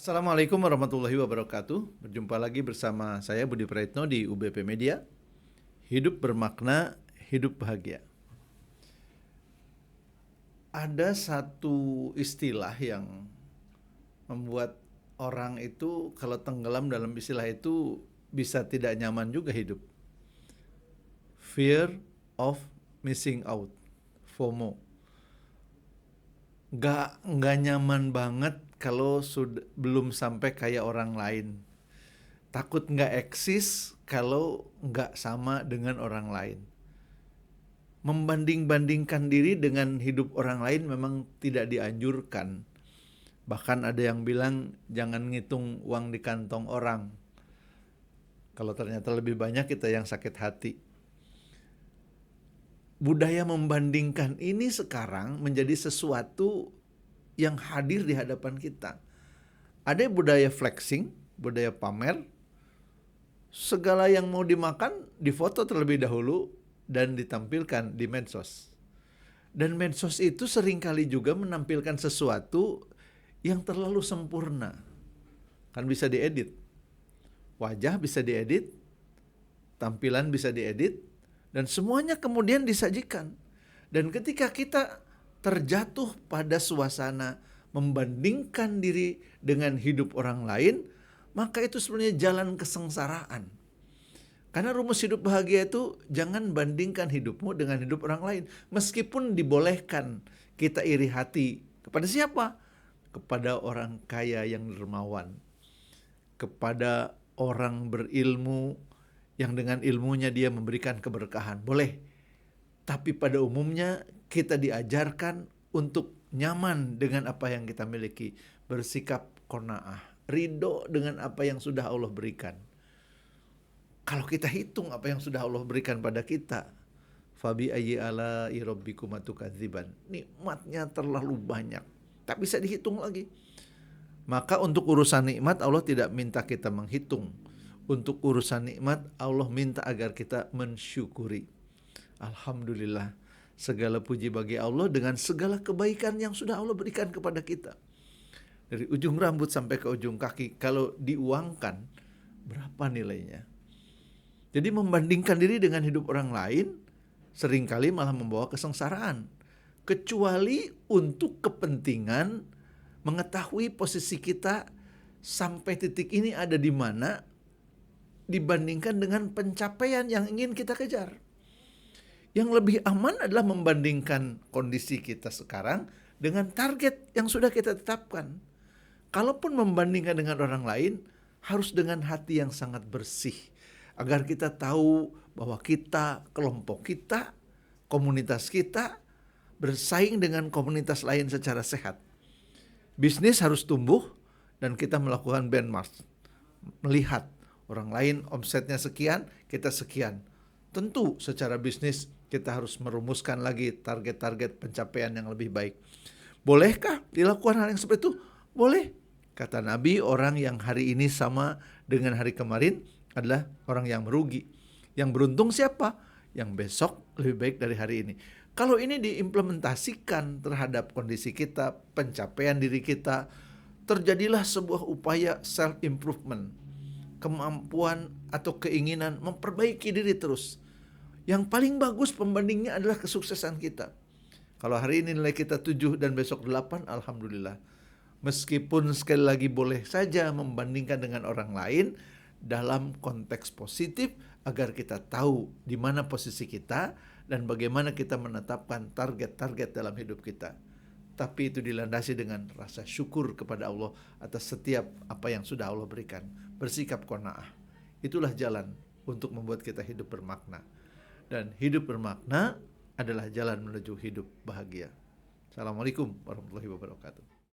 Assalamualaikum warahmatullahi wabarakatuh. Berjumpa lagi bersama saya Budi Praitno di UBP Media. Hidup bermakna, hidup bahagia. Ada satu istilah yang membuat orang itu kalau tenggelam dalam istilah itu bisa tidak nyaman juga hidup. Fear of missing out, FOMO. Nggak nyaman banget kalau belum sampai kayak orang lain. Takut nggak eksis kalau nggak sama dengan orang lain. Membanding-bandingkan diri dengan hidup orang lain memang tidak dianjurkan. Bahkan ada yang bilang jangan ngitung uang di kantong orang. Kalau ternyata lebih banyak kita yang sakit hati. Budaya membandingkan ini sekarang menjadi sesuatu yang hadir di hadapan kita. Ada budaya flexing, budaya pamer. Segala yang mau dimakan difoto terlebih dahulu dan ditampilkan di medsos. Dan medsos itu seringkali juga menampilkan sesuatu yang terlalu sempurna. Kan bisa diedit. Wajah bisa diedit, tampilan bisa diedit, dan semuanya kemudian disajikan. Dan ketika kita terjatuh pada suasana membandingkan diri dengan hidup orang lain, maka itu sebenarnya jalan kesengsaraan. Karena rumus hidup bahagia itu jangan bandingkan hidupmu dengan hidup orang lain. Meskipun dibolehkan kita iri hati. Kepada siapa? Kepada orang kaya yang dermawan. Kepada orang berilmu yang dengan ilmunya dia memberikan keberkahan. Boleh. Tapi pada umumnya kita diajarkan untuk nyaman dengan apa yang kita miliki. Bersikap qanaah. Ridho dengan apa yang sudah Allah berikan. Kalau kita hitung apa yang sudah Allah berikan pada kita. Fabi ayyi ala'i rabbikuma tukadziban. Nikmatnya terlalu banyak. Tak bisa dihitung lagi. Maka untuk urusan nikmat Allah tidak minta kita menghitung. Untuk urusan nikmat Allah minta agar kita mensyukuri. Alhamdulillah, segala puji bagi Allah dengan segala kebaikan yang sudah Allah berikan kepada kita. Dari ujung rambut sampai ke ujung kaki, kalau diuangkan berapa nilainya? Jadi membandingkan diri dengan hidup orang lain seringkali malah membawa kesengsaraan. Kecuali untuk kepentingan mengetahui posisi kita sampai titik ini ada di mana dibandingkan dengan pencapaian yang ingin kita kejar. Yang lebih aman adalah membandingkan kondisi kita sekarang dengan target yang sudah kita tetapkan. Kalaupun membandingkan dengan orang lain, harus dengan hati yang sangat bersih. Agar kita tahu bahwa kita, kelompok kita, komunitas kita, bersaing dengan komunitas lain secara sehat. Bisnis harus tumbuh dan kita melakukan benchmark. Melihat orang lain omsetnya sekian, kita sekian. Tentu secara bisnis kita harus merumuskan lagi target-target pencapaian yang lebih baik. Bolehkah dilakukan hal yang seperti itu? Boleh. Kata Nabi, orang yang hari ini sama dengan hari kemarin adalah orang yang merugi. Yang beruntung siapa? Yang besok lebih baik dari hari ini. Kalau ini diimplementasikan terhadap kondisi kita, pencapaian diri kita, terjadilah sebuah upaya self-improvement. Kemampuan atau keinginan memperbaiki diri terus. Yang paling bagus pembandingnya adalah kesuksesan kita. Kalau hari ini nilai kita 7 dan besok 8, alhamdulillah. Meskipun sekali lagi boleh saja membandingkan dengan orang lain dalam konteks positif agar kita tahu di mana posisi kita dan bagaimana kita menetapkan target-target dalam hidup kita. Tapi itu dilandasi dengan rasa syukur kepada Allah atas setiap apa yang sudah Allah berikan. Bersikap qanaah. Itulah jalan untuk membuat kita hidup bermakna. Dan hidup bermakna adalah jalan menuju hidup bahagia. Assalamualaikum warahmatullahi wabarakatuh.